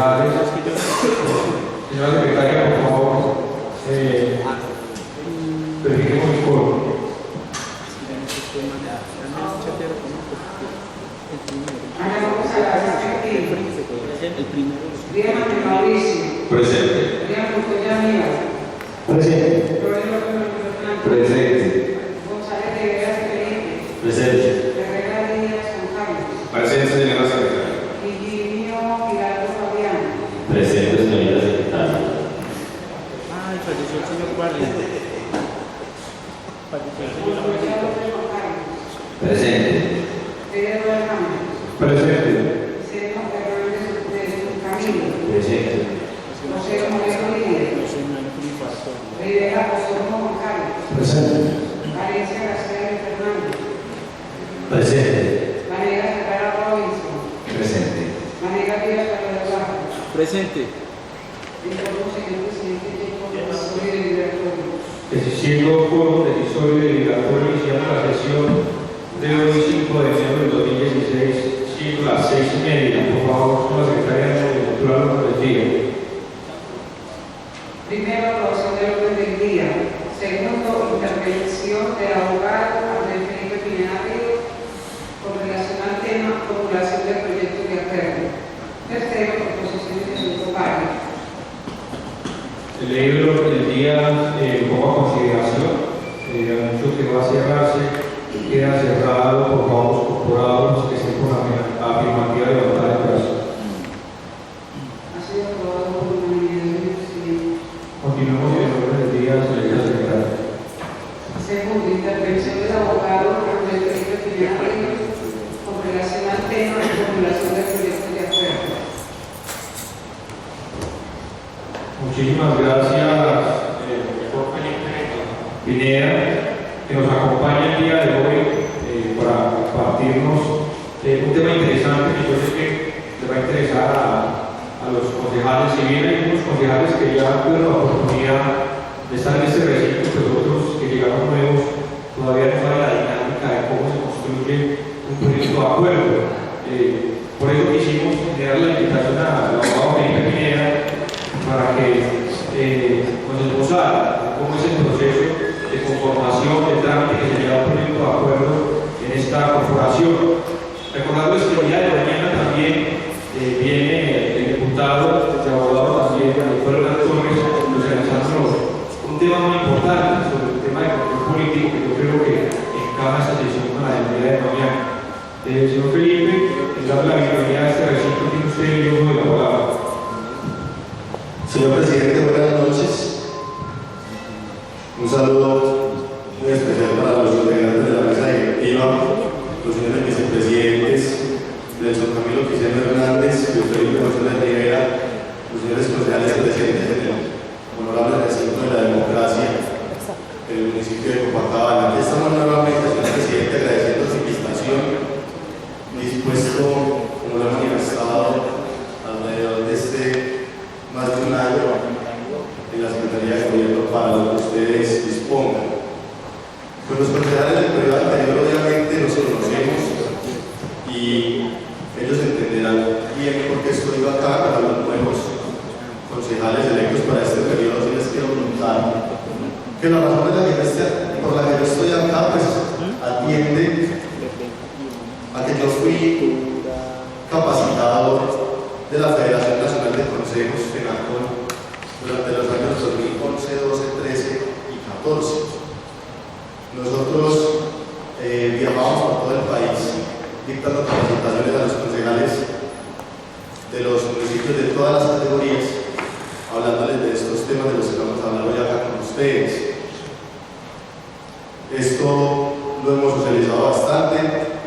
concejales. Señora secretaria, por favor, verifiquemos el quórum. El primero. Mauricio. Presente. Presente. Presente. González Rivera Felipe. Presente. Herrera Díaz Juan Carlos. Presente, señora secretaria. Higinio Giraldo Fabián. Presente, señora secretaria. Ay, falleció el señor Guardia. Falleció el señor José Guardia. López Juan Carlos. Presente. Pedro Alejandro. Presente. Sergio Fernández Camilo. Presente. José Moreno Díaz. No sé, no hay un infarto. Rivera Osorno Juan Carlos. Presente. Valencia García Fernández. Presente. Manegas Carrera Robinson. Presente. Manegas Díaz Carlos Eduardo. Presente. Informo, señor presidente, que por decisorio deliberatorio. Siendo quórum decisorio deliberatorio, iniciamos la sesión de hoy, 5 de enero del 2016, siendo las 6:30. Por favor, con la secretaria de Cultura nos diga. Primero, aprobación del orden del día. Segundo, intervención del abogado Andrés Felipe Pineda Ríos con relación al tema formulación del proyecto de acuerdo. Tercero, proposición de Jesús Valle. El libro del día como a consideración, anuncio que va a cerrarse, queda cerrado por favor corporados que estén con la afirmativa de levantar el brazo. Ha sido aprobado por unanimidad, señor presidente. Continuemos con el orden del día, señora secretaria. Segundo, intervención del abogado Andrés Felipe Pineda Ríos con relación al tema de formulación del proyecto de acuerdo. Muchísimas gracias, doctor Felipe Pineda, que nos acompaña el día de hoy para compartirnos un tema interesante que yo sé que le va a interesar a los concejales. Si bien hay unos concejales que ya tuvieron la oportunidad de estar en este recinto, pues otros que llegaron nuevos todavía no saben la dinámica de cómo se construye un proyecto de acuerdo. Por eso quisimos dar la invitación al abogado Felipe Pineda para que nos esbozara cómo es el proceso de conformación, de trámite que se lleva un proyecto de acuerdo en esta corporación. Recordarles que el día de mañana también viene el diputado, el abogado también, el doctor Hernán Torres, organizando un tema muy importante sobre el tema de control político que yo creo que encaja esta sesión con la del día de mañana. Señor Felipe, les damos la bienvenida a este recinto, tiene usted el uso de la palabra. Señor presidente, buenas noches. Un saludo muy especial para los integrantes de la mesa directiva, los señores vicepresidentes, Nelson Camilo Quiseno Hernández, Luis Felipe González Rivera, los señores concejales presentes en el honorable recinto de la democracia en el municipio de Copacabana. Aquí estamos nuevamente, señor presidente, agradeciendo su invitación, dispuesto, como lo hemos manifestado, alrededor de más de un año en la Secretaría de Gobierno para lo que ustedes dispongan. Pues los concejales del periodo anterior obviamente los conocemos y ellos entenderán bien por qué estoy acá. Para los nuevos concejales electos para este periodo sí les quiero contar que la razón por la que yo estoy acá pues atiende a que yo fui capacitador de la Federación Nacional de Consejos FENACON durante los años 2011, 12, 13 y 14. Nosotros viajamos por todo el país dictando capacitaciones a los concejales de los municipios de todas las categorías, hablándoles de estos temas de los que vamos a hablar hoy acá con ustedes. Esto lo hemos socializado bastante,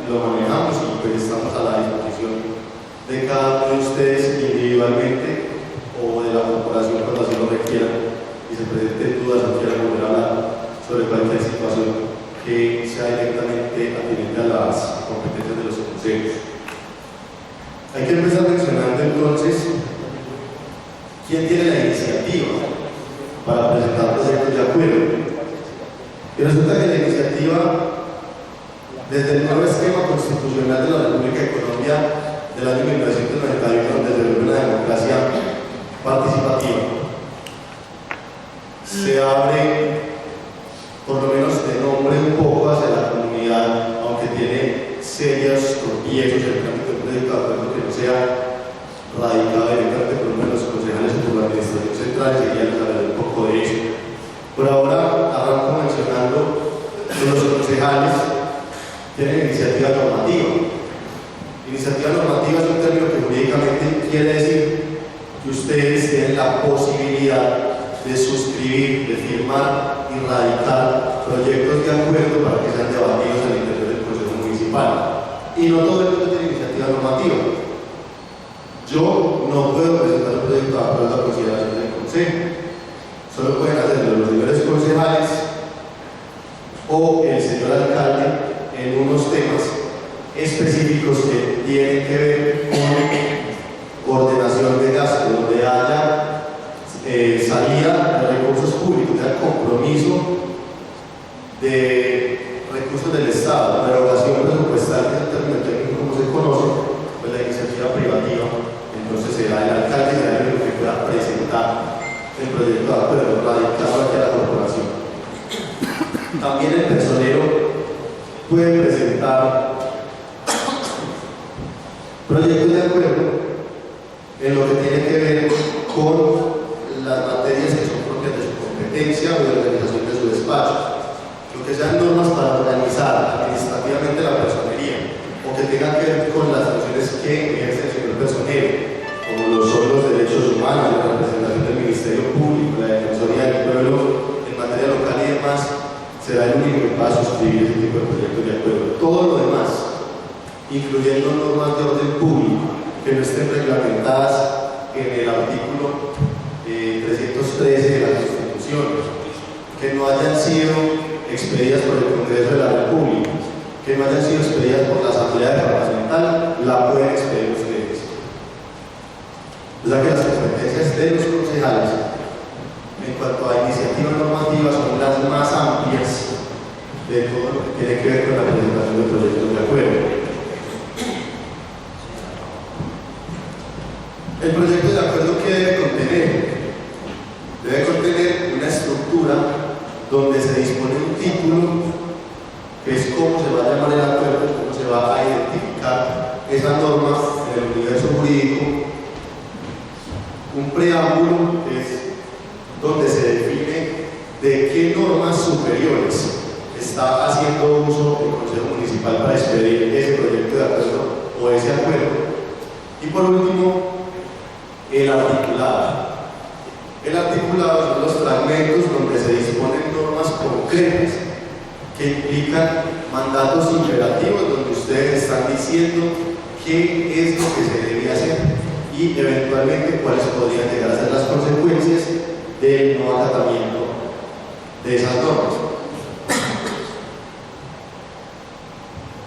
lo manejamos y pues estamos a la disposición de cada uno de ustedes individualmente o de la corporación cuando así lo requieran y se presenten dudas o quieran volver a hablar sobre cualquier situación que sea directamente atinente a las competencias de los consejos. Hay que empezar mencionando entonces quién tiene la iniciativa para presentar proyectos de acuerdo. Y resulta que la iniciativa, desde el nuevo esquema constitucional de la República de Colombia del año 1991, donde se logró una democracia decir que ustedes tienen la posibilidad de suscribir, de firmar y radicar proyectos de acuerdo para que sean debatidos al interior del Consejo Municipal. Y no todo el mundo tiene iniciativa normativa. Yo no puedo presentar un proyecto de acuerdo a consideración del Consejo. Solo pueden hacerlo los niveles concejales o el señor alcalde en unos temas específicos que tienen que ver con ordenación de gasto, donde haya salida de recursos públicos, haya compromiso de recursos del Estado, la erogación presupuestal, que es el término técnico como se conoce, pues la iniciativa privativa. Entonces será el alcalde el que pueda presentar el proyecto de acuerdo, radicado aquí a la corporación. También el personero puede presentar proyectos de acuerdo en lo que tiene que ver con las materias que son propias de su competencia o de la organización de su despacho, lo que sean normas para organizar administrativamente la personería o que tengan que ver con las funciones que ejerce el señor personero, como lo son los derechos humanos, la representación del Ministerio Público, la Defensoría del Pueblo en materia local y demás, será el único que va a suscribir ese tipo de proyectos de acuerdo. Todo lo demás, incluyendo normas de orden público que no estén reglamentadas en el artículo 313 de la Constitución, que no hayan sido expedidas por el Congreso de la República, que no hayan sido expedidas por la Asamblea Departamental, la pueden expedir ustedes. O sea que las competencias de los concejales en cuanto a iniciativas normativas son las más amplias de todo lo que tiene que ver con la presentación de proyectos de acuerdo. El proyecto de acuerdo que debe contener una estructura donde se dispone un título que es cómo se va a llamar el acuerdo, cómo se va a identificar esa norma en el universo jurídico, un preámbulo que es donde se define de qué normas superiores está haciendo uso el Consejo Municipal para expedir ese proyecto de acuerdo o ese acuerdo. Y por último, el articulado. El articulado son los fragmentos donde se disponen normas concretas que implican mandatos imperativos, donde ustedes están diciendo qué es lo que se debe hacer y eventualmente cuáles podrían llegar a ser las consecuencias del no acatamiento de esas normas.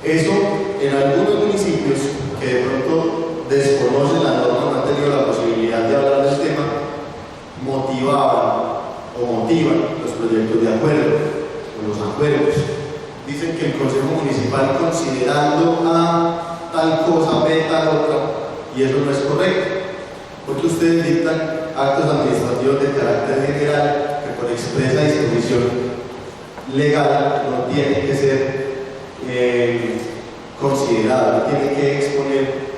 Eso en algunos municipios que de pronto desconocen la norma, no han tenido la posibilidad de hablar del tema, motivaban o motivan los proyectos de acuerdo o los acuerdos. Dicen que el Consejo Municipal, considerando a tal cosa, ve tal otra, y eso no es correcto, porque ustedes dictan actos administrativos de carácter general que por expresa disposición legal no tienen que ser considerados, no tienen que exponer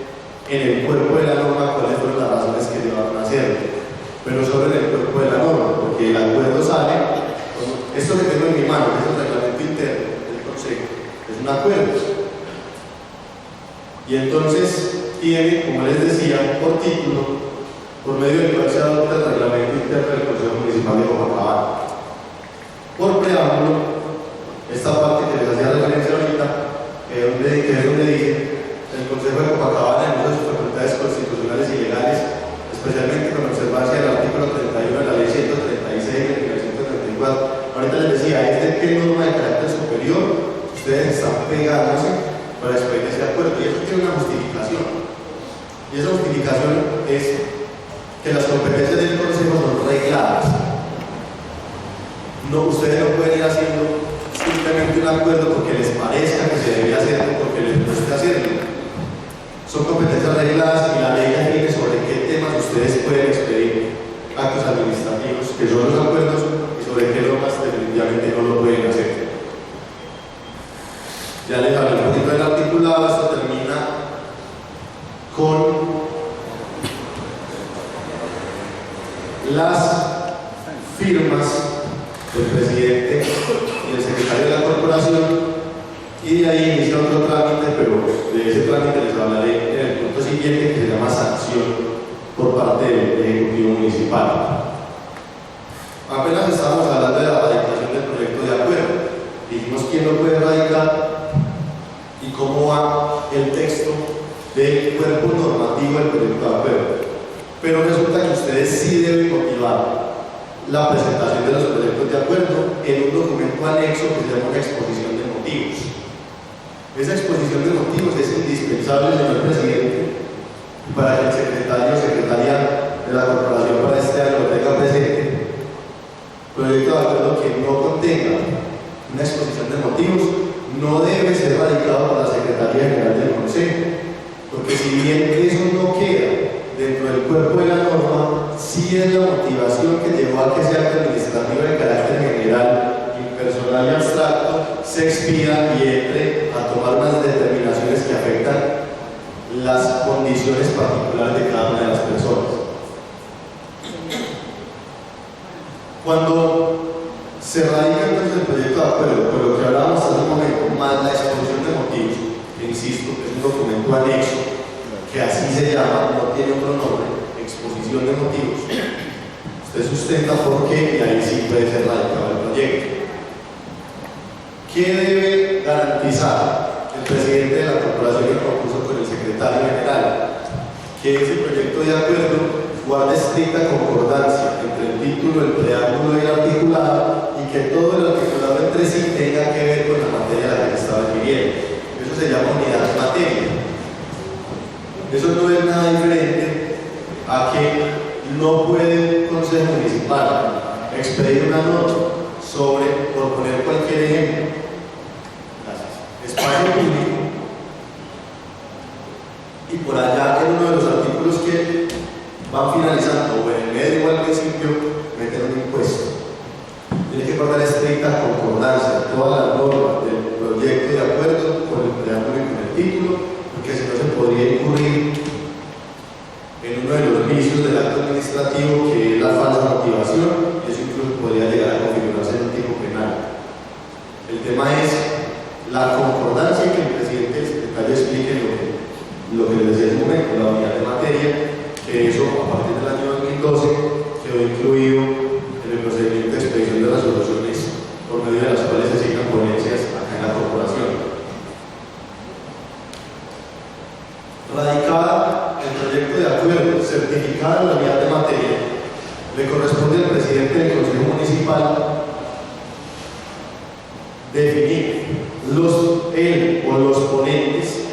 en el cuerpo de la norma cuáles fueron las razones que llevaron a hacerlo, pero sobre el cuerpo de la norma, porque el acuerdo sale, esto que tengo en mi mano, que es el reglamento interno del Consejo, es un acuerdo, y entonces tiene, como les decía, por título, por medio del cual se adopta el reglamento interno del Consejo Municipal de Copacabana. Por preámbulo, esta parte que les hacía referencia ahorita, que es donde dice el Consejo de Copacabana, en uso de sus facultades constitucionales y legales, especialmente con observancia del artículo 31 de la ley 136 de 1934. Ahorita les decía, es de qué norma de carácter superior ustedes están pegándose para expedir ese acuerdo, y eso tiene una justificación. Y esa justificación es que las competencias del Consejo son regladas. No, ustedes no pueden ir haciendo simplemente un acuerdo porque les parezca que se debe hacer o porque les guste hacerlo. Son competencias regladas y la ley define sobre qué temas ustedes pueden expedir actos administrativos, que son los acuerdos, y sobre qué normas definitivamente no lo pueden hacer. Ya les hablé un poquito del articulado. Esto termina con las firmas del presidente y el secretario de la corporación, y de ahí inicia otro trámite, pero de ese trámite les hablaré en el punto siguiente, que se llama sanción por parte del Ejecutivo Municipal. Apenas estábamos hablando de la radicación del proyecto de acuerdo. Dijimos quién lo puede radicar y cómo va el texto del cuerpo normativo del proyecto de acuerdo. Pero resulta que ustedes sí deben motivar la presentación de los proyectos de acuerdo en un documento anexo que se llama una exposición de motivos. Esa exposición de motivos es indispensable, señor presidente, para que el secretario o secretaria de la corporación para este año lo tenga presente. Proyecto de acuerdo que no contenga una exposición de motivos no debe ser radicado por la Secretaría General del Consejo, porque si bien eso no queda dentro del cuerpo de la norma, sí es la motivación que llevó a que ese acto administrativo de carácter general, impersonal y abstracto se expida y entre a tomar unas determinaciones que afectan las condiciones particulares de cada una de las personas. Cuando se radica entonces el proyecto de acuerdo, por lo que hablábamos hasta un momento, más la exposición de motivos, que insisto, es un documento anexo, que así se llama, no tiene otro nombre, exposición de motivos. Usted sustenta por qué y ahí sí puede ser radicado el proyecto. ¿Qué debe garantizar el presidente de la corporación en concurso con el secretario general? Que ese proyecto de acuerdo guarde estricta concordancia entre el título, el preámbulo y el articulado, y que todo el articulado entre sí tenga que ver con la materia a la que está refiriendo. Eso se llama unidad de materia. Eso no es nada diferente a que no puede un consejo municipal expedir una nota sobre, por poner cualquier ejemplo, espacio público, y por allá en uno de los artículos que van finalizando o en el medio o al principio meter un impuesto. Tiene que guardar estricta concordancia todas las normas del proyecto de acuerdo con el preámbulo y con el título, porque si no se podría incurrir en uno de los vicios del acto administrativo, que es la falsa motivación, y eso incluso podría llegar a configurarse en un tipo penal. El tema es la concordancia y que el presidente y el secretario expliquen lo que les decía en un momento, la unidad de materia, que eso a partir del año 2012 quedó incluido en el procedimiento de expedición de resoluciones por medio de las cuales se signan ponencias acá en la corporación. Radicada el proyecto de acuerdo, certificada la unidad de materia, le corresponde al presidente del Consejo Municipal definir él o los ponentes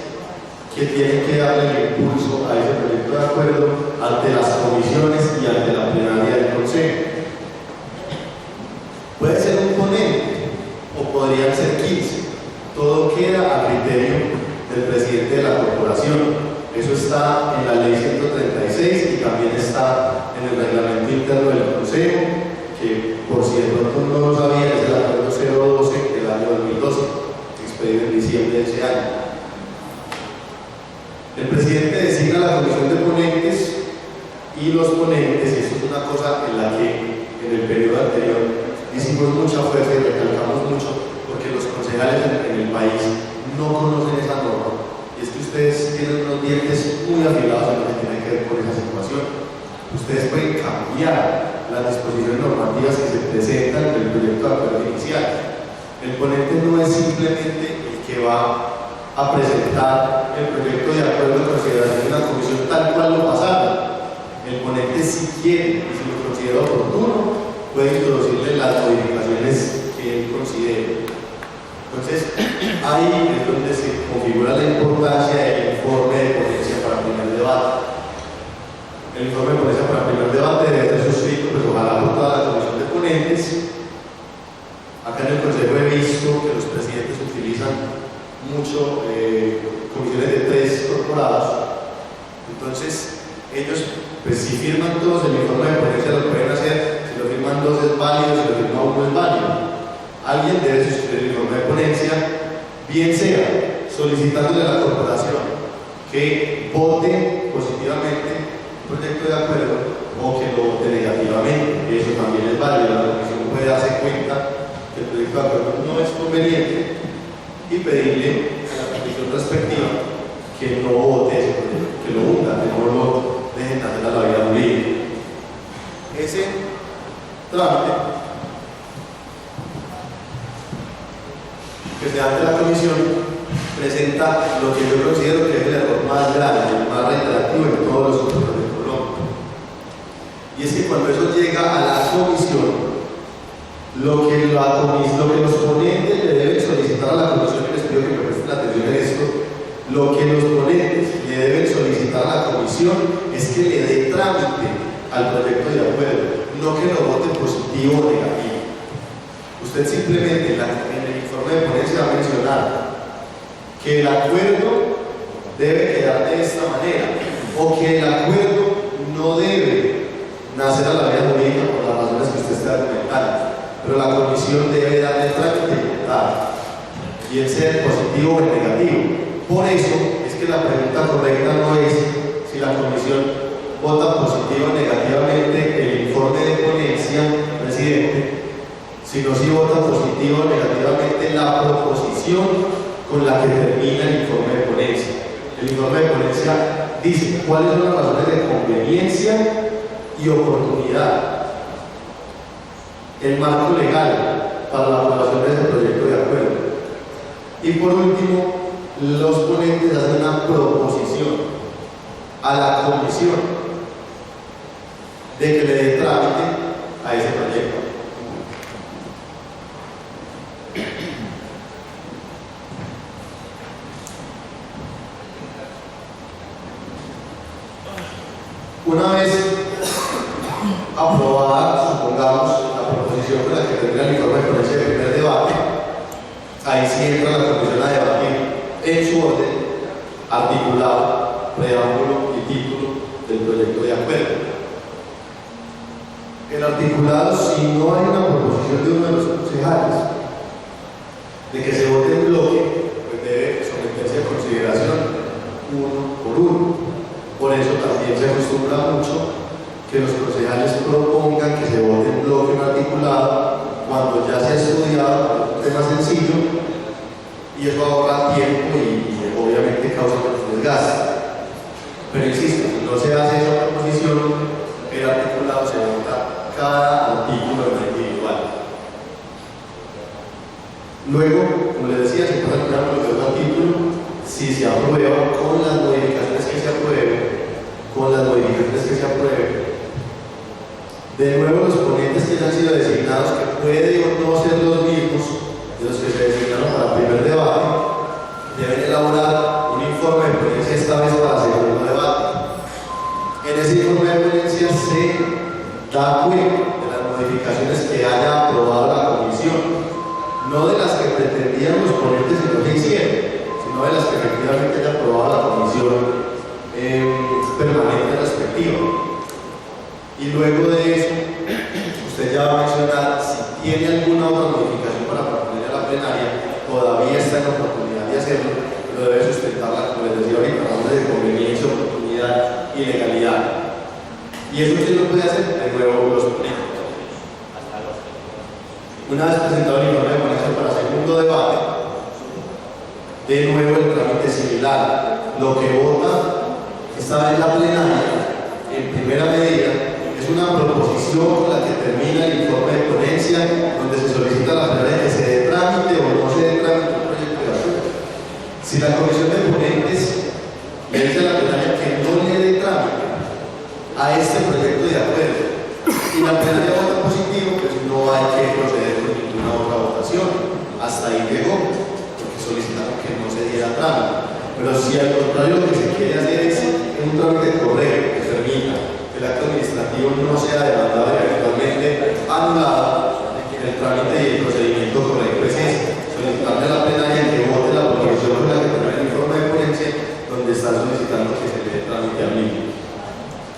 que tienen que darle el impulso a ese proyecto de acuerdo ante las comisiones y ante la plenaria del Consejo. Puede ser un ponente o podrían ser 15. Todo queda a criterio del presidente de la corporación. Eso está en la ley 136 y también está en el reglamento interno del Consejo, que por si de pronto no lo sabían, es el acuerdo 012 del año 2012, expedido en diciembre de ese año. El presidente designa la comisión de ponentes y los ponentes, y esto es una cosa en la que en el periodo anterior hicimos mucha fuerza y recalcamos mucho, porque los concejales en el país no conocen esa norma. Y es que ustedes tienen unos dientes muy afilados en lo que tiene que ver con esa situación. Ustedes pueden cambiar las disposiciones normativas que se presentan en el proyecto de acuerdo inicial. El ponente no es simplemente el que va a presentar el proyecto de acuerdo en consideración de una comisión tal cual lo pasaron. El ponente, si quiere y si lo considera oportuno, puede introducirle las modificaciones que él considere. Entonces, ahí es donde se configura la importancia del informe de ponencia para primer debate. El informe de ponencia para primer debate debe ser suscrito, pues ojalá por toda la comisión de ponentes. Acá en el Consejo he visto que los presidentes utilizan mucho comisiones de 3 corporados. Entonces, ellos, pues si firman todos el informe de ponencia, lo pueden hacer. Si lo firman 2 es válido, si lo firma 1 es válido. Alguien debe suscribir el informe de ponencia, bien sea solicitándole a la corporación que vote positivamente un proyecto de acuerdo o que lo vote negativamente. Eso también es válido. La comisión puede darse cuenta que el proyecto de acuerdo no es conveniente y pedirle a la comisión respectiva que no vote ese proyecto, que lo hunda, que no lo deje dejen hacer a la vida jurídica. Ese trámite que se hace la comisión presenta lo que yo considero que es el error más grande, el más reiterativo en todos los proyectos de Colombia. Y es que cuando eso llega a la comisión, lo que los ponentes le deben solicitar a la comisión, y les pido que me presten atención en esto, lo que los ponentes le deben solicitar a la comisión es que le dé trámite al proyecto de acuerdo, no que lo vote positivo o negativo. Usted simplemente en el informe de ponencia va a mencionar que el acuerdo debe quedar de esta manera, o que el acuerdo no debe nacer a la vida jurídica por las razones que usted está argumentando, pero la comisión debe darle trámite y votar, bien sea positivo o negativo. Por eso es que la pregunta correcta no es si la comisión vota positivo o negativamente el informe de ponencia, presidente, sino si vota positivo o negativamente la proposición con la que termina el informe de ponencia. El informe de ponencia dice cuáles son las razones de conveniencia y oportunidad, el marco legal para la aprobación de ese proyecto de acuerdo. Y por último, los ponentes hacen una proposición a la comisión de que le dé trámite a ese proyecto. Una vez aprobada, supongamos, la proposición con la que tendrá el informe de ponencia del primer debate, ahí sí entra la comisión a debatir en su orden, articulado, preámbulo y título del proyecto de acuerdo. El articulado, si no hay una proposición de uno de los concejales de que se vote en bloque, pues debe someterse a consideración uno por uno. Por eso también se acostumbra mucho que los concejales propongan que se vote en bloque un articulado cuando ya se ha estudiado un tema sencillo, y eso ahorra tiempo y obviamente causa menos desgaste. Pero insisto, si no se hace esa proposición, el articulado se vota cada artículo en individual. Luego, como les decía, se pasa el preámbulo de un artículo, si se aprueba con las modificaciones que se aprueben, de nuevo los ponentes que ya han sido designados, que puede o no ser los mismos de los que se designaron para el primer debate, deben elaborar un informe de ponencia, esta vez para el segundo debate. En ese informe de ponencia se da cuenta de las modificaciones que haya aprobado la comisión, no de las que pretendían los ponentes y no se hicieron, sino de las que efectivamente haya aprobado la comisión permanente respectiva. Y luego de eso, usted ya va a mencionar si tiene alguna otra modificación para proponer a la plenaria, todavía está en la oportunidad de hacerlo, pero debe sustentarla, como les decía ahorita, hablando de conveniencia, oportunidad y legalidad. Y eso usted lo puede hacer de nuevo los ponentes. Una vez presentado el informe de ponencia para el segundo debate, de nuevo el trámite similar. Lo que vota esta vez la plenaria, en primera medida, es una proposición con la que termina el informe de ponencia, donde se solicita a la plenaria que se dé trámite o no se dé trámite un proyecto de acuerdo. Si la comisión de ponentes le dice a la plenaria que no le dé trámite a este proyecto de acuerdo y la plenaria vota positivo, pues no hay que proceder con ninguna otra votación. Hasta ahí llegó, porque solicitaron que no se diera trámite. Pero si al contrario lo que se quiere hacer es un trámite correcto que permita que el acto administrativo no sea demandado y eventualmente anulado, el trámite y el procedimiento correcto es ese: solicitarle a la plenaria que vote la proposición con la que tendrá el informe de ponencia, donde está solicitando que se le dé trámite al mismo.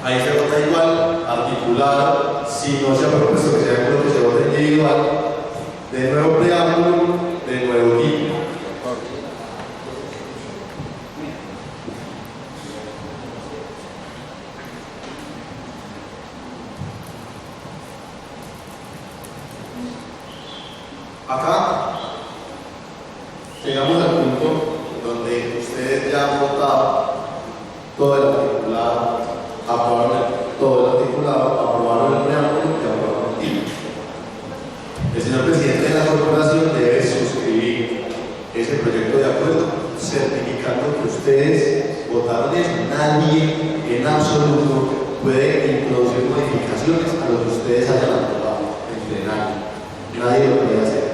Ahí se vota igual, articulado. Si no se ha propuesto que sea con lo que se vote individual, de nuevo preámbulo, de nuevo título. Acá llegamos al punto donde ustedes ya han votado todo el articulado, aprobaron introducir modificaciones a lo que ustedes hayan aprobado en plenario. Nadie lo puede hacer.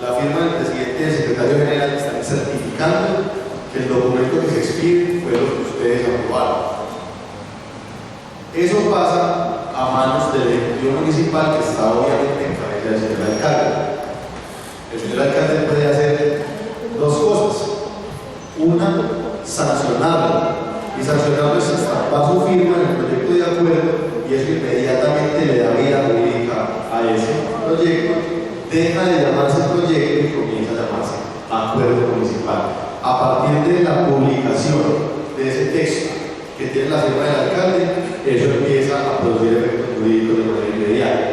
La firma del presidente y del secretario general están certificando que el documento que se expide fue lo que ustedes aprobaron. Eso pasa a manos del Ejecutivo Municipal, que está obviamente en cabeza del señor alcalde. El señor alcalde puede hacer dos cosas. Una, sancionarlo. Y sancionarlo es estampar su firma en el proyecto de acuerdo, y eso inmediatamente le da vida jurídica a ese proyecto, deja de llamarse proyecto y comienza a llamarse acuerdo municipal. A partir de la publicación de ese texto que tiene la firma del alcalde, eso empieza a producir efectos jurídicos de manera inmediata.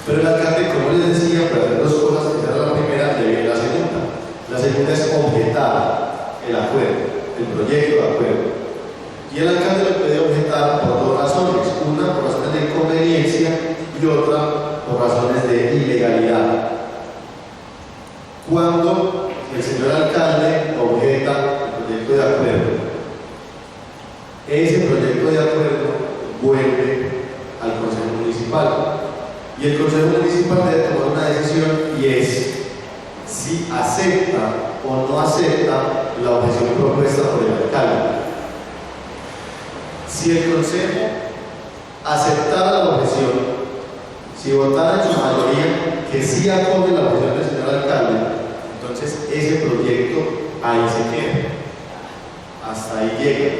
Pero el alcalde, como les decía, puede hacer dos cosas. Esa era la primera, y viene la segunda. La segunda es objetar el acuerdo, el proyecto de acuerdo. Y el alcalde lo puede objetar por dos razones. Una, por razones de inconveniencia, y otra, por razones de ilegalidad. Cuando el señor alcalde objeta el proyecto de acuerdo, ese proyecto de acuerdo vuelve al Consejo Municipal. Y el Consejo Municipal debe tomar una decisión, y es si acepta o no acepta la objeción propuesta por el alcalde. Si el Consejo aceptara la objeción, si votara en su mayoría que sí acoge la objeción del señor alcalde, entonces ese proyecto ahí se queda, hasta ahí llega,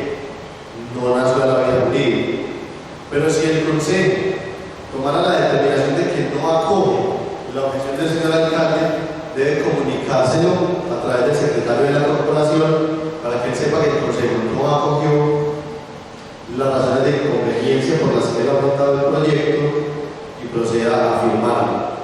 no nació a la vida jurídica. Pero si el Consejo tomara la determinación de que no acoge la objeción del señor alcalde, debe comunicárselo a través del secretario de la corporación para que él sepa que el Consejo no acogió las razones de inconveniencia por las que él ha votado el proyecto y proceda a firmarlo.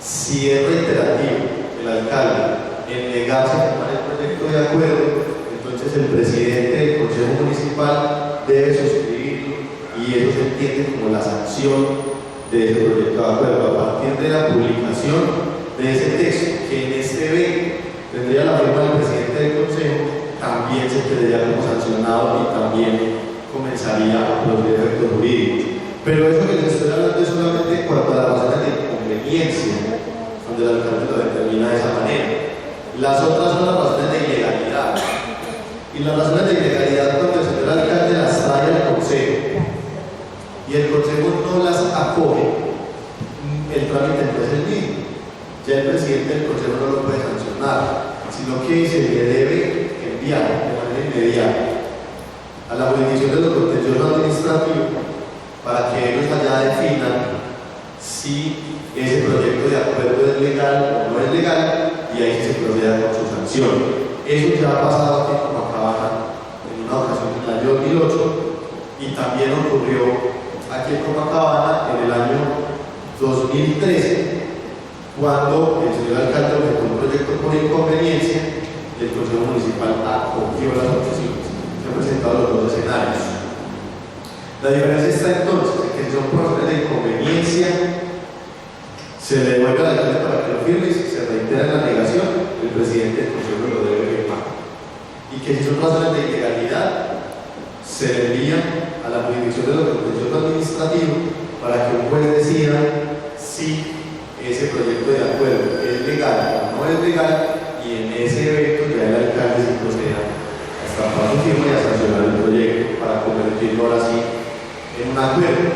Si es reiterativo el alcalde en negarse a firmar el proyecto de acuerdo, entonces el presidente del Consejo Municipal debe suscribirlo, y eso se entiende como la sanción de ese proyecto de acuerdo. A partir de la publicación de ese texto, que en este evento tendría la firma del presidente del Consejo, también se quedaría como sancionado y también comenzaría a producir efectos jurídicos. Pero eso que les estoy hablando es solamente cuanto a las razones de inconveniencia, donde el alcalde lo determina de esa manera. Las otras son las razones de ilegalidad. Y las razones de ilegalidad, cuando el señor alcalde las trae al Consejo y el Consejo no las acoge, el trámite no es el mismo. Ya el presidente del Consejo no lo puede sancionar, sino que se le debe enviar de manera inmediata a la jurisdicción de los contenciosos administrativos para que ellos allá definan si ese proyecto de acuerdo es legal o no es legal, y ahí se proceda con su sanción. Eso ya ha pasado aquí en Copacabana en una ocasión en el año 2008, y también ocurrió aquí en Copacabana en el año 2013, cuando el señor alcalde objetó un proyecto por inconveniencia y el Consejo Municipal acogió las objeciones. Se han presentado los dos escenarios. La diferencia está entonces en que si son por razones de inconveniencia, se le devuelve al alcalde para que lo firme, y si se reitera la negación, el presidente del Consejo lo debe firmar. Y que si son razones de ilegalidad, se le envía a la jurisdicción de los contenciosos administrativos para que un juez decida si ese proyecto de acuerdo es legal o no es legal, y en ese evento ya el alcalde se proceda a estampar su firma y a sancionar el proyecto para convertirlo ahora sí en un acuerdo.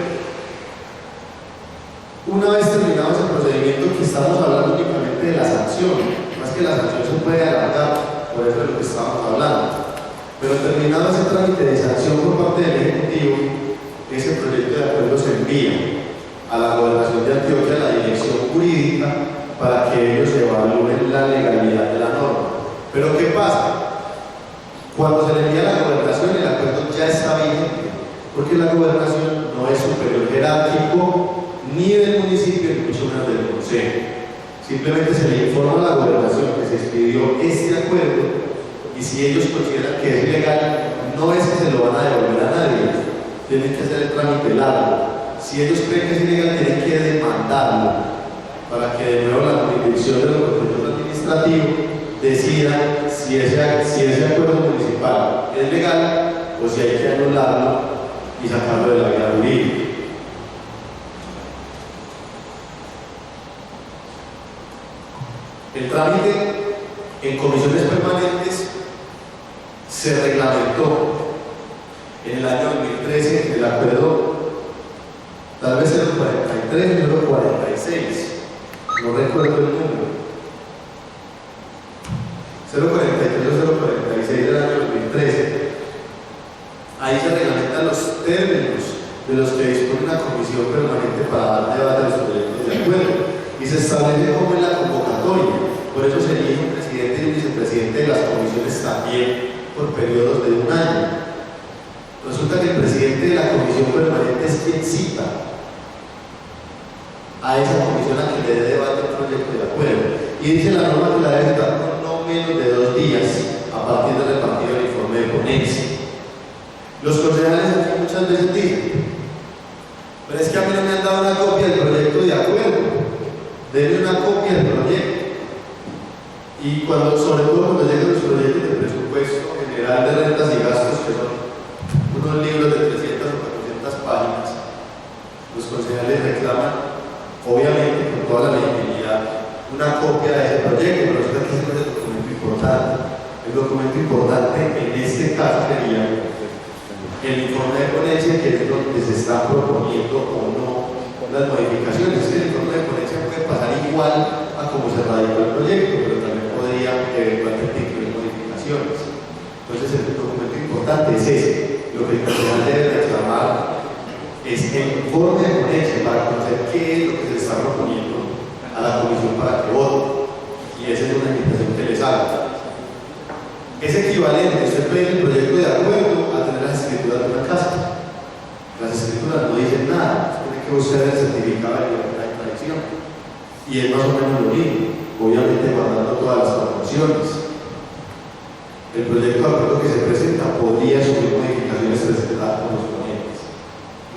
Una vez terminado ese procedimiento, que estamos hablando únicamente de la sanción, más que la sanción se puede alargar, por eso es lo que estamos hablando. Pero terminado ese trámite de sanción por parte del Ejecutivo, ese proyecto de acuerdo se envía a la Gobernación de Antioquia, a la dirección jurídica, para que ellos evalúen la legalidad de la norma. Pero ¿qué pasa? Cuando se le envía a la Gobernación, el acuerdo ya está vigente, porque la Gobernación no es superior jerárquico ni del municipio ni mucho menos del Consejo. Simplemente se le informa a la Gobernación que se expidió este acuerdo, y si ellos consideran que es legal, no es que se lo van a devolver a nadie, tienen que hacer el trámite largo. Si ellos creen que es ilegal, tienen que demandarlo para que de nuevo la jurisdicción de los contenciosos administrativos decida si ese acuerdo municipal es legal o si hay que anularlo, y y sacarlo de la vía jurídica. El trámite en comisiones permanentes se reglamentó en el año 2013 el acuerdo, tal vez 043 o 046, no recuerdo el número, 043 o 046 del año 2013. Ahí se reglamentan los términos de los que dispone una comisión permanente para dar debate a los proyectos de acuerdo y se establece cómo es la convocatoria. Por eso se elige un presidente y un vicepresidente de las comisiones también por periodos de un año. Resulta que el presidente de la comisión permanente es quien cita a esa comisión a que le dé debate un proyecto de acuerdo. Y dice la norma que la debe citar por no menos de 2 días a partir de repartir el informe de ponencia. Los concejales aquí muchas veces dicen, pero es que a mí no me han dado una copia del proyecto de acuerdo, denme una copia del proyecto. Y sobre todo cuando llegan los proyectos de presupuesto general de rentas y gastos, que son unos libros de 300 o 400 páginas, los concejales reclaman, obviamente con toda la legitimidad, una copia de ese proyecto, pero resulta que ese no es el documento importante. El documento importante en este caso sería el informe de ponencia, que es donde se están proponiendo o no las modificaciones. El informe de ponencia puede pasar igual a como se radicó el proyecto, pero también podría eventualmente incluir modificaciones. Entonces el documento importante es ese. Lo que el concejal debe reclamar es el informe de ponencia para conocer qué es lo que se está proponiendo a la comisión para que vote. Y esa es una invitación que les hago. Es equivalente, usted pide el proyecto de acuerdo a tener las escrituras de una casa. Las escrituras no dicen nada, tiene que buscar el certificado de libertad de tradición. Y es más o menos lo mismo, obviamente guardando todas las proporciones. El proyecto de acuerdo que se presenta podría sufrir modificaciones presentadas por los ponentes.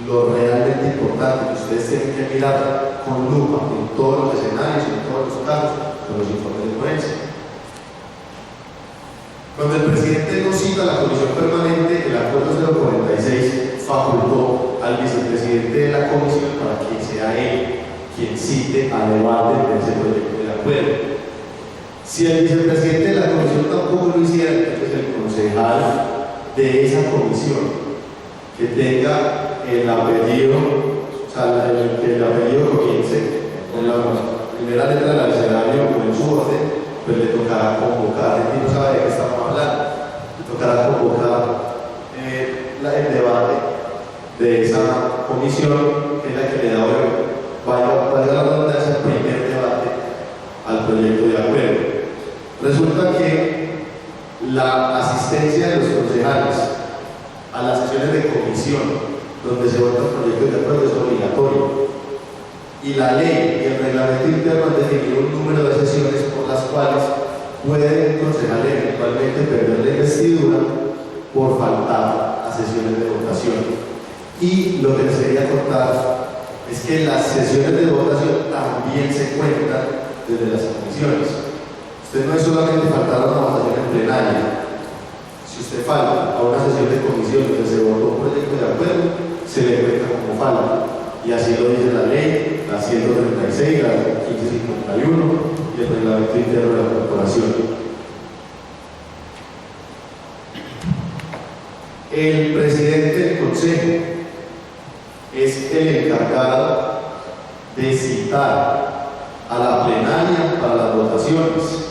Lo realmente importante que ustedes tienen que mirar con lupa en todos los escenarios y en todos los casos son los informes de ponencia. Cuando el presidente no cita a la comisión permanente, el acuerdo 046 facultó al vicepresidente de la comisión para que sea él quien cite a debate de ese proyecto de acuerdo. Si el vicepresidente de la comisión tampoco lo hiciera, entonces el concejal de esa comisión que tenga el apellido, o sea, que el apellido comience con la primera letra del abecedario o en su orden, pues le tocará convocar, y no sabe de qué estamos hablando, le tocará convocar el debate de esa comisión, que es la que le da vaya a la ese primer debate al proyecto de acuerdo. Resulta que la asistencia de los concejales a las sesiones de comisión donde se vota el proyecto de acuerdo es obligatorio. Y la ley y el reglamento interno han definido un número de sesiones por las cuales puede un concejal eventualmente perder la investidura por faltar a sesiones de votación. Y lo que les quería contar es que las sesiones de votación también se cuentan desde las comisiones. Usted no es solamente faltar a una votación en plenaria. Si usted falta a una sesión de comisión donde se votó un proyecto de acuerdo, se le cuenta como falta. Y así lo dice la ley, la 136, la 1551 y el reglamento interno de la corporación. El presidente del consejo es el encargado de citar a la plenaria para las votaciones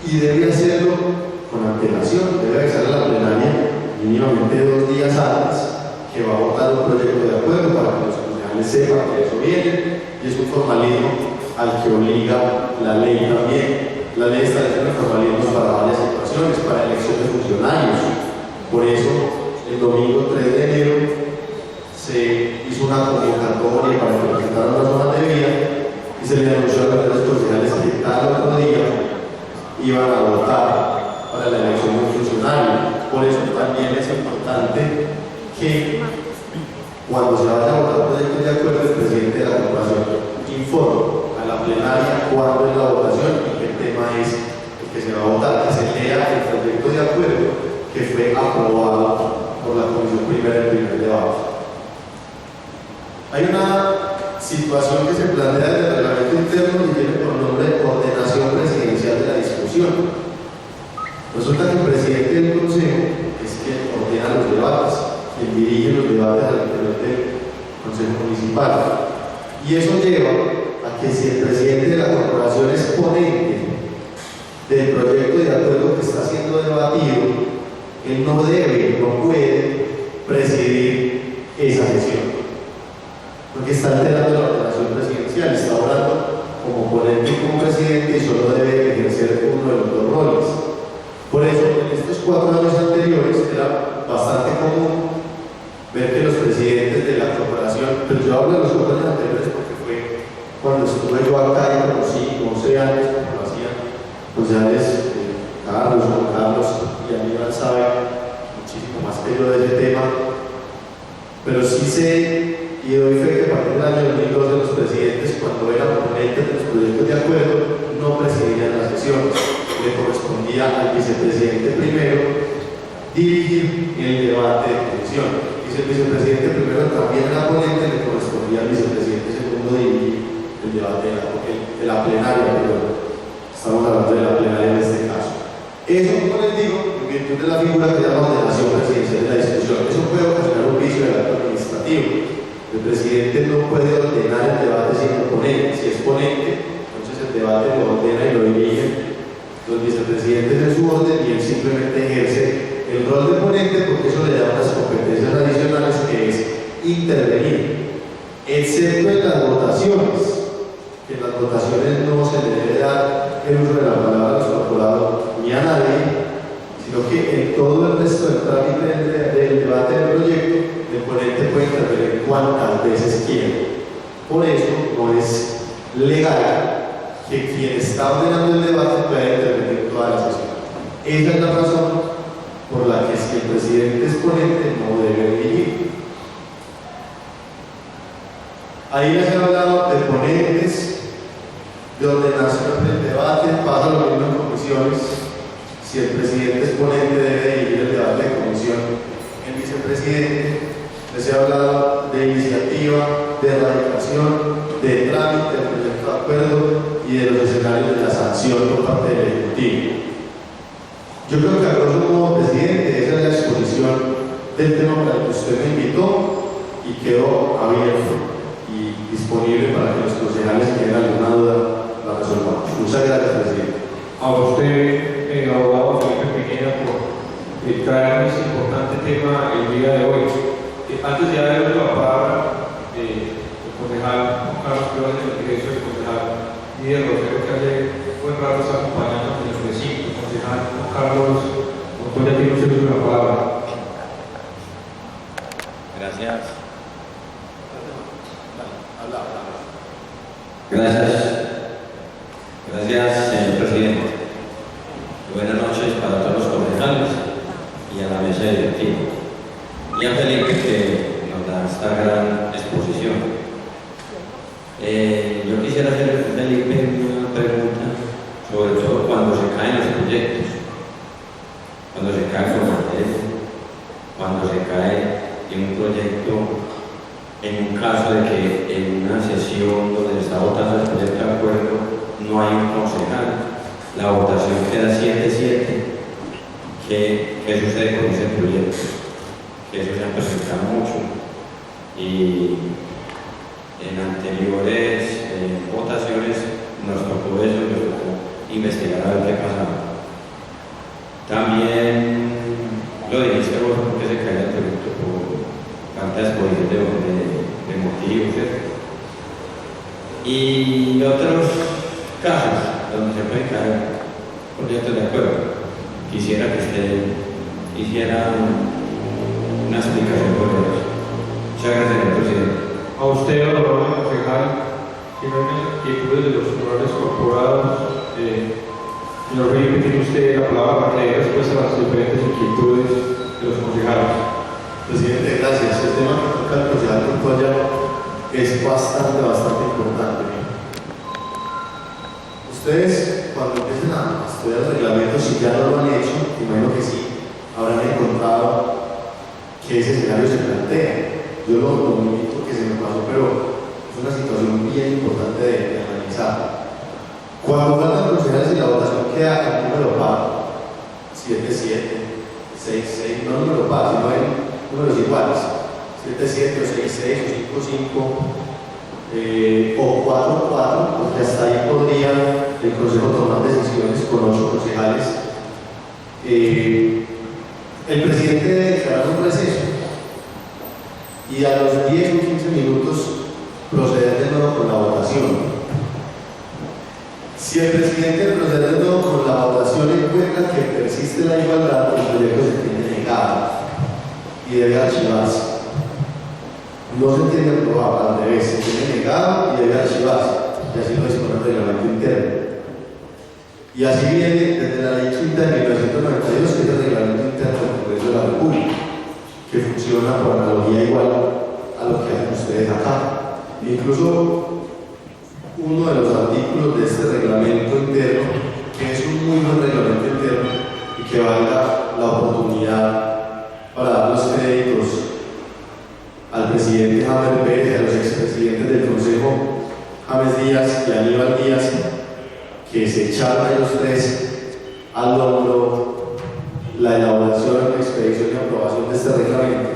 y debe hacerlo con antelación, debe avisar a la plenaria mínimamente 2 días antes que va a votar un proyecto de acuerdo para que los concejales sepan que eso viene, y es un formalismo al que obliga la ley también. La ley establece formalismos para varias situaciones, para elección de funcionarios. Por eso, el domingo 3 de enero se hizo una convocatoria para que presentaran las hojas de vida y se le anunció a los concejales que tal otro día iban a votar para la elección de un funcionario. Por eso también es importante que cuando se vaya a votar un proyecto de acuerdo, el presidente de la corporación informe a la plenaria cuándo es la votación y qué tema es el que se va a votar, que se lea el proyecto de acuerdo que fue aprobado por la comisión primera del primer debate. Hay una situación que se plantea en el reglamento interno y tiene por nombre ordenación presidencial de la discusión. Resulta que el presidente del Consejo es quien ordena los debates, quien dirige los debates al interior del Consejo Municipal. Y eso lleva a que si el presidente de la corporación es ponente del proyecto de acuerdo que está siendo debatido, él no debe, no puede presidir esa sesión, porque está alterando la ordenación presidencial, está obrando como ponente y como presidente y solo debe ejercer uno de los dos roles. Por eso, en estos 4 años anteriores era bastante común ver que los presidentes de la corporación, pero yo hablo de los 4 años anteriores porque fue cuando estuve yo acá y conocí 11 años, como lo hacían concejales Carlos, Juan Carlos y Aníbal sabe muchísimo más que yo de ese tema, pero sí sé y doy fe que a partir del año 2012 los presidentes, cuando eran ponentes de los proyectos de acuerdo, no presidían las sesiones, le correspondía al vicepresidente primero dirigir el debate de comisión, y si el vicepresidente primero también era ponente, le correspondía al vicepresidente segundo dirigir el debate de la plenaria, pero estamos hablando de la plenaria en este caso. Eso, como les digo, en virtud de la figura que llama ordenación presidencial de la discusión, eso puede ocasionar un vicio del acto administrativo. El presidente no puede ordenar el debate sin ponente. Si es ponente, entonces el debate lo ordena y lo dirigen los vicepresidentes en su orden y él simplemente ejerce el rol de ponente porque eso le da unas competencias adicionales que es intervenir, excepto en las votaciones, que en las votaciones no se le debe dar el uso de la palabra a los corporados ni a nadie, sino que en todo el resto del trámite del debate del proyecto, el ponente puede intervenir cuantas veces quiera. Por eso no es legal que quien está ordenando el debate pueda intervenir en toda la sesión. Esa es la razón por la que si el presidente es ponente no debe dirigir. Ahí les he hablado de ponentes, de ordenación del debate, pasa lo mismo en comisiones. Si el presidente es ponente debe dirigir el debate de comisión. El vicepresidente, les he hablado de iniciativa, de erradicación, de trámite del proyecto de acuerdo y de los escenarios de la sanción por parte del Ejecutivo. Yo creo que a grosso modo, presidente, esa es la exposición del tema para el que usted me invitó y quedó abierto y disponible para que los concejales que tengan alguna duda la resolvamos. Muchas gracias, presidente. A usted, abogado Felipe Piñera, por traer este importante tema el día de hoy. Antes de darle la palabra, el concejal Carlos Pérez del ingreso del concejal Miguel Rosero, que hace buen rato está acompañando en el recinto. Concejal Carlos, ya tiene usted la palabra. Gracias. Gracias, señor presidente. Buenas noches para todos los concejales y a la mesa directiva. Y a Felipe que nos da esta gran exposición. Yo quisiera hacerle a Felipe una pregunta, sobre todo cuando se caen los proyectos, cuando se cae el martelo, cuando se cae en un proyecto, en un caso de que en una sesión donde se está votando el proyecto de acuerdo no hay un concejal, la votación queda 7-7. ¿Qué sucede con ese proyecto? Que eso se ha presentado mucho y en anteriores votaciones nos tocó eso, nos tocó investigar a ver qué pasaba. También lo dijiste vos, porque se cae el proyecto por falta de exposición de motivos, ¿cierto? Y otros casos donde se puede caer proyectos de acuerdo. Quisiera que usted hiciera una explicación por eso. Muchas gracias, señor presidente. A usted, honorable concejal, que no hay inquietudes de los honorables corporados. Señor Felipe, tiene usted la palabra para que dé respuesta a las diferentes inquietudes de los concejales. Presidente, gracias. El tema que toca el concejal Montoya es bastante importante. Ustedes, cuando empiecen a estudiar el reglamento, si ya no lo han hecho, imagino que sí, habrán encontrado que ese escenario se plantea. Yo lo invito que se me pasó, pero 7-7 o 6-6 o 5-5 o 4-4, porque hasta ahí podría el Consejo tomar decisiones con 8 concejales. El presidente debe declarar un receso y a los 10 o 15 minutos proceder de nuevo con la votación. Si el presidente procede de nuevo con la votación encuentra que persiste la igualdad, el proyecto se tiene negado y debe archivarse. No se tiene aprobado, al revés, se tiene negado y debe archivarse, y así lo dispone el reglamento interno. Y así viene desde la ley quinta de 1992, que es el reglamento interno del Congreso de la República, que funciona por analogía igual a lo que hacen ustedes acá. Incluso uno de los artículos de este reglamento interno, que es un muy buen reglamento interno y que valga la oportunidad para dar los créditos al presidente James Pérez y a los expresidentes del Consejo, James Díaz y Aníbal Díaz, que se echaron a los tres al hombro la elaboración, expedición y aprobación de este reglamento,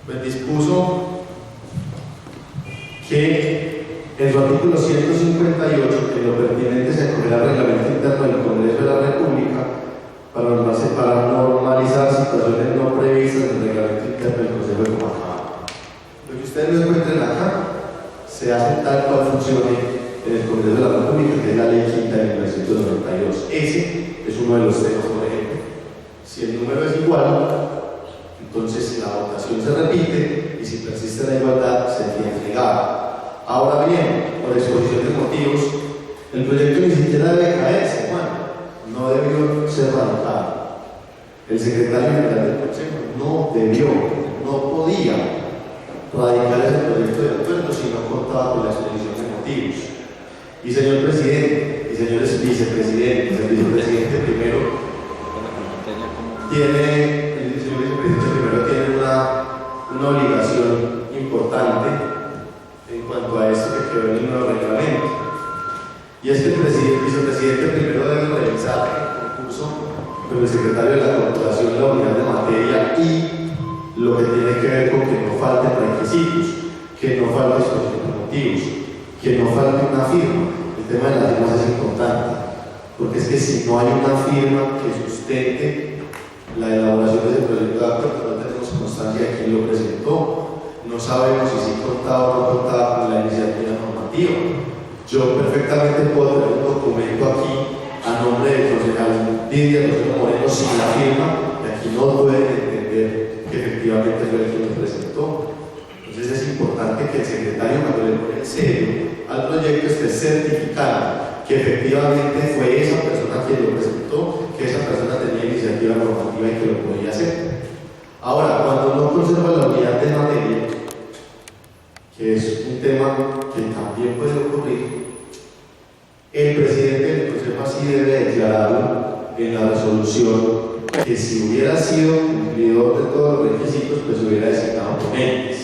pues dispuso que en su artículo 158, que lo pertinente se acogerá al reglamento interno del Congreso de la República para normalizar situaciones no previstas en el reglamento interno del Consejo de Comacaba. Lo que ustedes no encuentren acá se hace tal cual funcione en el Congreso de la República, que es la ley quinta de 1992. Ese es uno de los temas, por ejemplo. Si el número es igual, entonces la votación se repite y si persiste la igualdad se tiene negado. Ahora bien, por exposición de motivos, el proyecto ni siquiera debe caerse, Juan. No debió ser radicado. El secretario general del Consejo no debió, no podía radicar ese proyecto de acuerdo si no contaba con la exposición de motivos. Y señor presidente, y señores vicepresidentes, el vicepresidente primero tiene, el señor vicepresidente primero tiene una obligación importante en cuanto a esto que quedó en el nuevo reglamento. Y es que el vicepresidente primero debe revisar el concurso con el secretario de la Corporación, la unidad de materia y lo que tiene que ver con que no falten requisitos, que no falte exposición de motivos, que no falte una firma. El tema de las firmas es importante, porque es que si no hay una firma que sustente la elaboración de ese proyecto de acuerdo, no tenemos constancia de quién lo presentó, no sabemos si sí contaba o no contaba con la iniciativa normativa. Yo perfectamente puedo tener un documento aquí a nombre del concejal Lidia Rocío Moreno sin la firma, y aquí no pueden entender que efectivamente fue el que lo presentó. Entonces es importante que el secretario, cuando le pone el sello al proyecto, esté certificado que efectivamente fue esa persona quien lo presentó, que esa persona tenía iniciativa normativa y que lo podía hacer. Ahora, cuando no conserva la unidad de materia, que es un tema que también puede ocurrir, el presidente del Consejo así debe declararlo en la resolución, que si hubiera sido cumplidor de todos los requisitos, pues hubiera designado ponentes.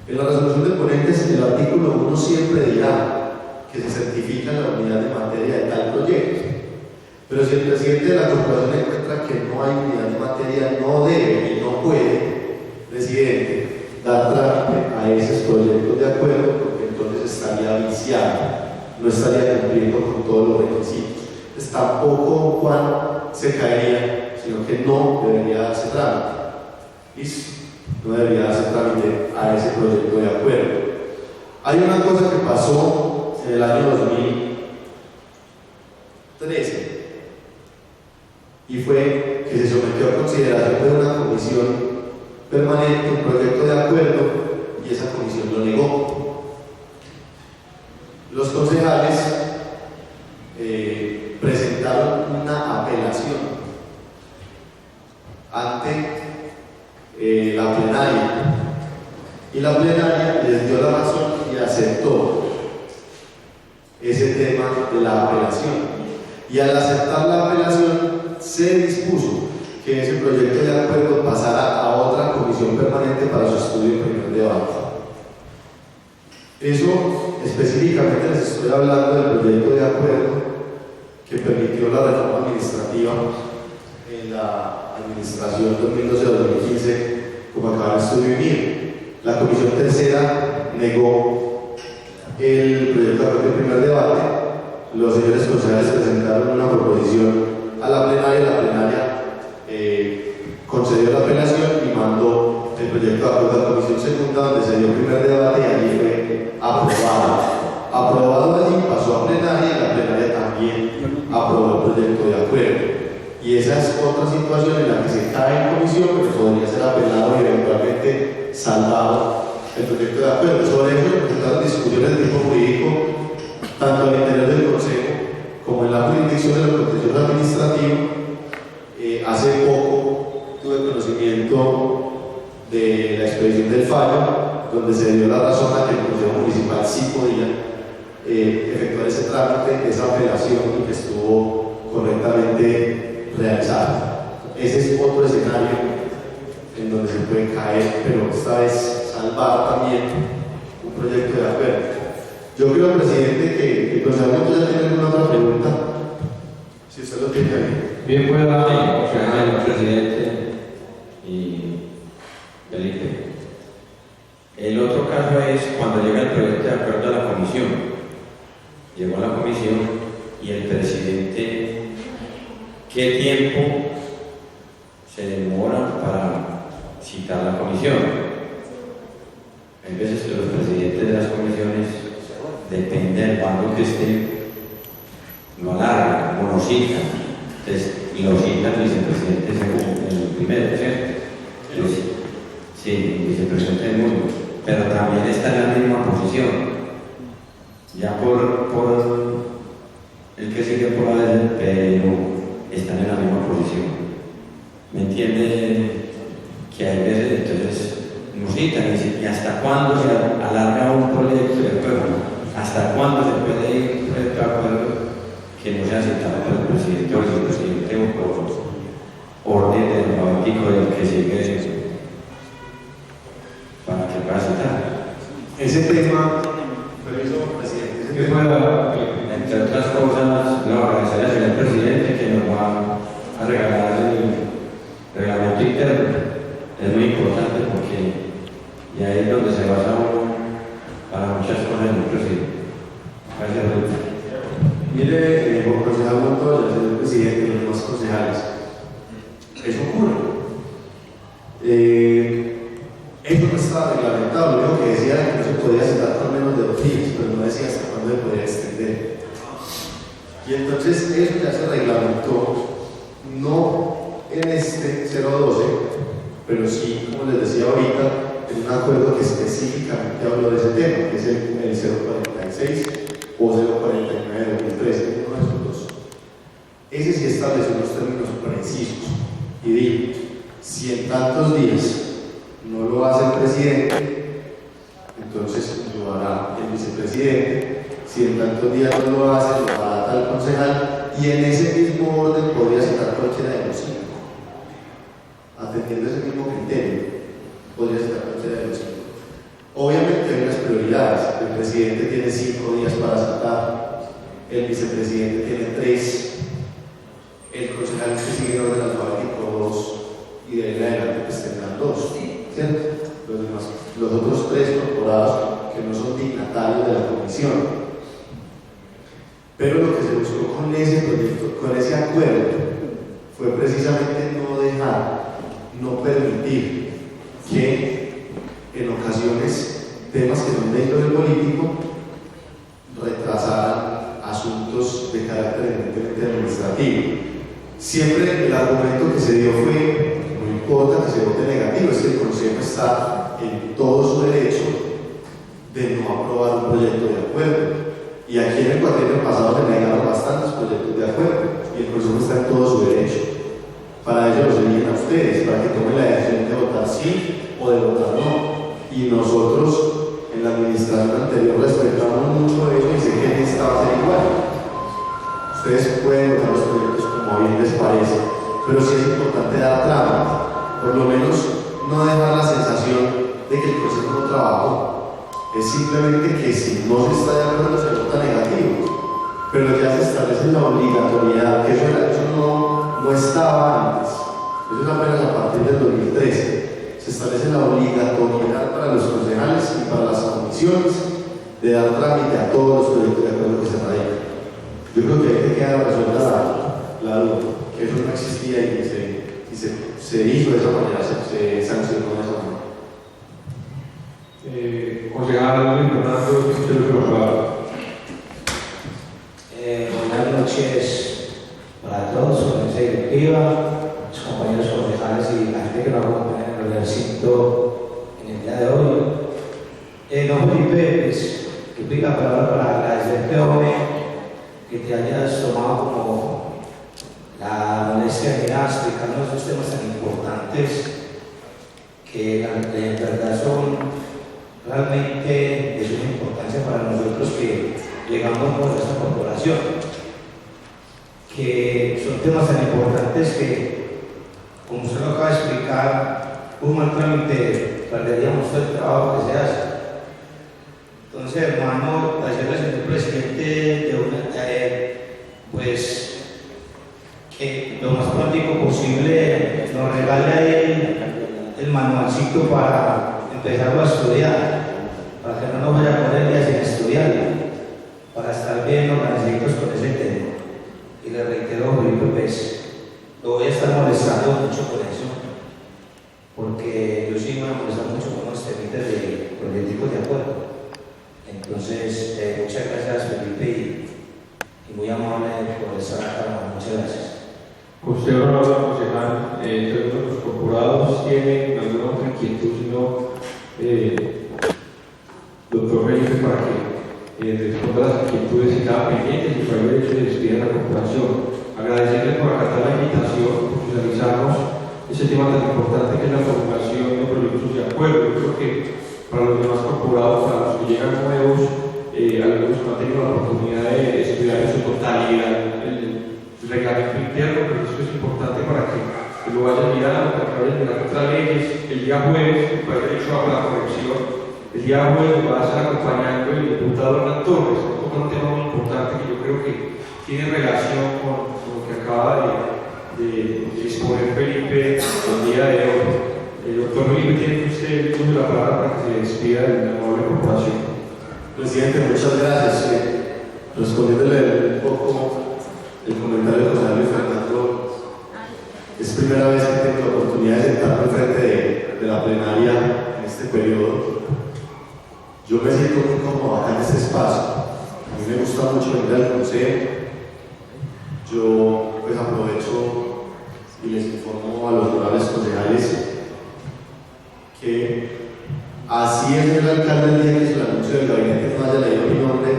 En la resolución de ponentes, el artículo 1 siempre dirá que se certifica la unidad de materia de tal proyecto. Pero si el presidente de la corporación encuentra que no hay unidad de materia, no debe y no puede, presidente, dar trámite a esos proyectos de acuerdo, porque entonces estaría viciado, no estaría cumpliendo con todos los requisitos. Pues tampoco Juan se caería, sino que no debería darse trámite. ¿Listo? No debería darse trámite a ese proyecto de acuerdo. Hay una cosa que pasó en el año 2013 y fue que se sometió a consideración de una comisión permanente un proyecto de acuerdo y esa comisión lo negó. Los concejales presentaron una apelación ante la plenaria y la plenaria les dio la razón y aceptó ese tema de la apelación, y al aceptar la apelación se dispuso que ese proyecto de acuerdo pasara a otra comisión permanente para su estudio y primer debate. Eso específicamente les estoy hablando del proyecto de acuerdo que permitió la reforma administrativa en la administración 2012-2015 como acaban de estudiar. La comisión tercera negó el proyecto de acuerdo en primer debate. Los señores concejales presentaron una proposición a la plenaria concedió la apelación y mandó el proyecto de acuerdo a la comisión segunda, donde se dio el primer debate y allí fue aprobado allí, pasó a plenaria y la plenaria también aprobó el proyecto de acuerdo. Y esa es otra situación en la que se cae en comisión, pero podría ser apelado y eventualmente salvado el proyecto de acuerdo. Sobre eso se presentaron discusiones de tipo jurídico, tanto al interior del Consejo como en la jurisdicción de lo contencioso administrativo. Hace poco tuve conocimiento de la expedición del fallo, donde se dio la razón a que el Consejo Municipal sí podía efectuar ese trámite, esa apelación, y que estuvo correctamente realizada. Ese es otro escenario en donde se puede caer, pero esta vez salvar también un proyecto de acuerdo. Yo creo, presidente, que el concejal ya tiene alguna otra pregunta. Si usted lo tiene ahí. Bien, puede dar. Señor presidente y Felipe. El otro caso es cuando llega el proyecto de acuerdo a la comisión. Llegó a la comisión y el presidente, ¿qué tiempo se demora para citar a la comisión? Hay veces que los presidentes de las comisiones, depende del bando que esté, lo alargan o lo citan. Entonces, lo citan el vicepresidente el primero, ¿cierto? Sí, el vicepresidente del mundo, pero también está en la misma posición. Ya por el que sigue por la vez, pero están en la misma posición. ¿Me entiende? Que hay veces, entonces, nos citan y hasta cuándo se alarga un proyecto de acuerdo, hasta cuándo se puede ir un proyecto de acuerdo que no sea citado por el presidente o el vicepresidente o por orden del alfabético del que sigue para que pueda citar. Ese tema, permiso, presidente. ¿Qué puede dar? Entre otras cosas, no, agradecer al señor presidente que nos va a regalar el reglamento interno. Es muy importante porque y ahí es donde se basa uno para muchas cosas, señor presidente. Gracias, doctor. Mire, como concejal Montoya, señor presidente y los demás concejales, eso ocurre. Eso no estaba reglamentado, lo único que decía era que no se podía citar por menos de 2 días, pero no decía hasta cuándo se podía extender. Y entonces eso ya se reglamentó, no en este 012, pero sí, como les decía ahorita, en un acuerdo que específicamente habló de ese tema, que es el 046 o 049 de 2013, uno de esos dos. Ese sí estableció unos términos precisos y dijo: si en tantos días no lo hace el presidente, entonces lo hará el vicepresidente. Si en tantos días no lo hace, lo hará tal concejal, y en ese mismo orden podría citar cualquiera de los 5. Atendiendo ese mismo criterio, podría citar cualquiera de los 5. Obviamente hay unas prioridades. El presidente tiene 5 días para citar, el vicepresidente tiene 3, el concejal que sigue en orden alfabético 2, y de ahí en adelante pues tendrán 2, ¿cierto? Los otros 3 corporados que no son dignatarios de la comisión. Pero lo que se buscó con ese proyecto, con ese acuerdo, fue precisamente no permitir que en ocasiones temas que son de índole político retrasaran asuntos de carácter eminentemente administrativo. Siempre el argumento que se dio fue: no importa que se vote negativo, es que el Consejo está en todo su derecho de no aprobar un proyecto de acuerdo. Y aquí en el cuatrienio pasado se negaron bastantes proyectos de acuerdo y el Consejo está en todo su derecho. Para ello los eligen a ustedes, para que tomen la decisión de votar sí o de votar no. Y nosotros en la administración anterior respetamos mucho eso y sé que en esta va a ser igual. Ustedes pueden votar los proyectos como bien les parece, pero sí es importante dar trámite, por lo menos no dejar la sensación de que el Consejo no trabajó. Es simplemente que si no se está de acuerdo se vota negativo, pero ya se establece la obligatoriedad, que eso no estaba antes, eso es apenas a partir del 2013. se establece la obligatoriedad para los concejales y para las comisiones de dar trámite a todos los proyectos de acuerdo que se radican. Yo creo que ahí te queda resuelta la duda, que eso no existía y se hizo de esa manera, se sancionó de esa manera. Concejal Luis Fernando, usted lo que va. Buenas noches para todos, con esa directiva, los compañeros concejales y la gente que nos acompaña en el recinto en el día de hoy. Don Felipe, pues, que pido la palabra para agradecerte, hombre, que te hayas tomado como la molestia de explicarnos esos temas tan importantes que en verdad son realmente de suma importancia para nosotros que llegamos por esta corporación, que son temas tan importantes que, como usted lo acaba de explicar, un mal trámite perderíamos todo el trabajo que se hace. Entonces, hermano, ayer el presidente de pues que lo más pronto posible nos regale el manualcito para empezarlo a estudiar, para que no nos vaya a poner días sin estudiarlo, para estar bien organizados con ese tema. Y le reitero, Felipe, pues lo voy a estar molestando mucho con eso, porque yo sí me voy a molestar mucho con los temitas de políticos de acuerdo. Entonces, muchas gracias, Felipe, y muy amable por estar acá. Muchas gracias. Usted, honorable concejal, todos los corporados tienen alguna otra inquietud, sino doctor Felipe, para que responda las inquietudes que estaban pendientes y para el hecho de despedir a la corporación. Agradecerle por acatar la invitación, por socializarnos ese tema tan importante que es la formulación de proyectos de acuerdo. Yo creo que para los demás corporados, para los que llegan nuevos, algunos no han tenido la oportunidad de estudiar en su totalidad el reglamento interno, pero eso es importante para que lo vayan mirando, para que vayan mirando otras leyes. El día jueves, el Padre Derecho a la corrección, el día jueves va a estar acompañando el diputado Hernán Torres, un tema muy importante que yo creo que tiene relación con lo que acaba de exponer Felipe el día de hoy. Doctor Felipe, tiene usted el uso de la palabra para que se despida de la amable corporación. Presidente, muchas gracias. Respondiéndole un poco el comentario de José Luis Fernando, es primera vez que tengo la oportunidad de sentarme frente de la plenaria en este periodo. Yo me siento muy cómodo acá en este espacio. A mí me gusta mucho venir al consejo. Yo pues aprovecho y les informo a los honorables concejales que así es el alcalde el día que hizo el anuncio del gabinete no haya leído mi nombre,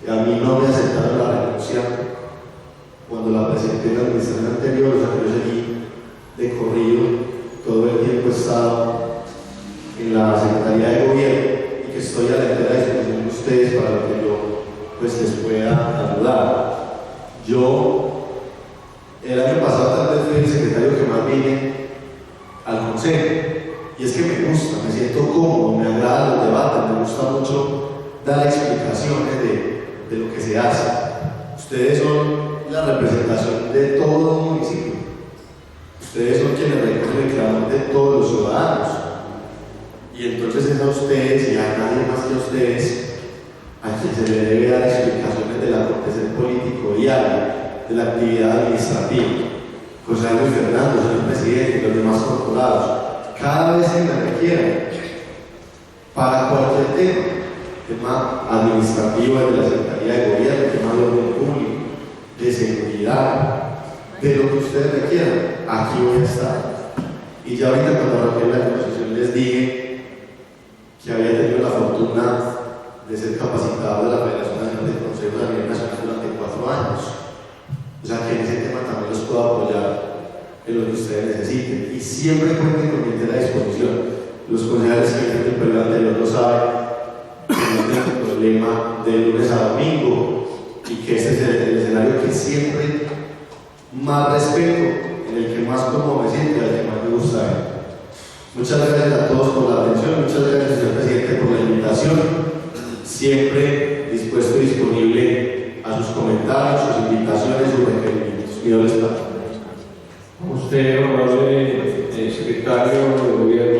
a mí no me aceptaron la renuncia cuando la presenté en la administración anterior. O sea, yo seguí de corrido, todo el tiempo he estado en la Secretaría de Gobierno y que estoy a la entera disposición de ustedes para lo que yo pues les pueda ayudar. Yo el año pasado tal vez fui el secretario que más vine al consejo. Y es que me gusta, me siento cómodo, me agrada los debates, me gusta mucho dar explicaciones de lo que se hace. Ustedes son la representación de todo el municipio. Ustedes son quienes recogen el clamor de todos los ciudadanos. Y entonces es a ustedes y a nadie más que a ustedes a quien se le debe dar explicaciones del acontecer político diario, de la actividad administrativa. José Luis Fernando, señor presidente, y los demás corporados, cada vez que me requieran para cualquier tema administrativo de la Secretaría de Gobierno, tema de orden público, de seguridad, de lo que ustedes requieran, aquí voy a estar. Y ya ahorita cuando arranqué la exposición les dije que había tenido la fortuna de ser capacitado de la Federación Nacional de Consejos a nivel nacional durante 4 años. O sea que en ese tema también los puedo apoyar en lo que ustedes necesiten y siempre cuenten con mi entera disposición. Los concejales que vienen del periodo anterior lo saben, que no tengo problema de lunes a domingo y que este es el escenario que siempre más respeto, en el que más cómodo me siento y al que más me gusta ver. Muchas gracias a todos por la atención, muchas gracias señor presidente por la invitación, siempre dispuesto y disponible a sus comentarios, sus invitaciones, sus requerimientos. Dios les bendiga. Usted, honorable secretario de Gobierno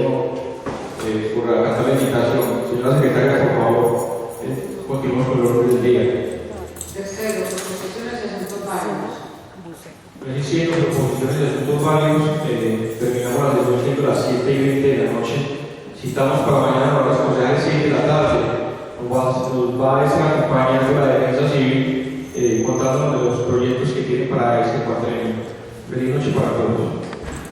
Señora secretaria, por favor, continuemos con el orden del día. Tercero, proposiciones y asuntos varios. Iniciando proposiciones de asuntos varios, terminamos la sesión siendo las 7:20 de la noche. Citamos para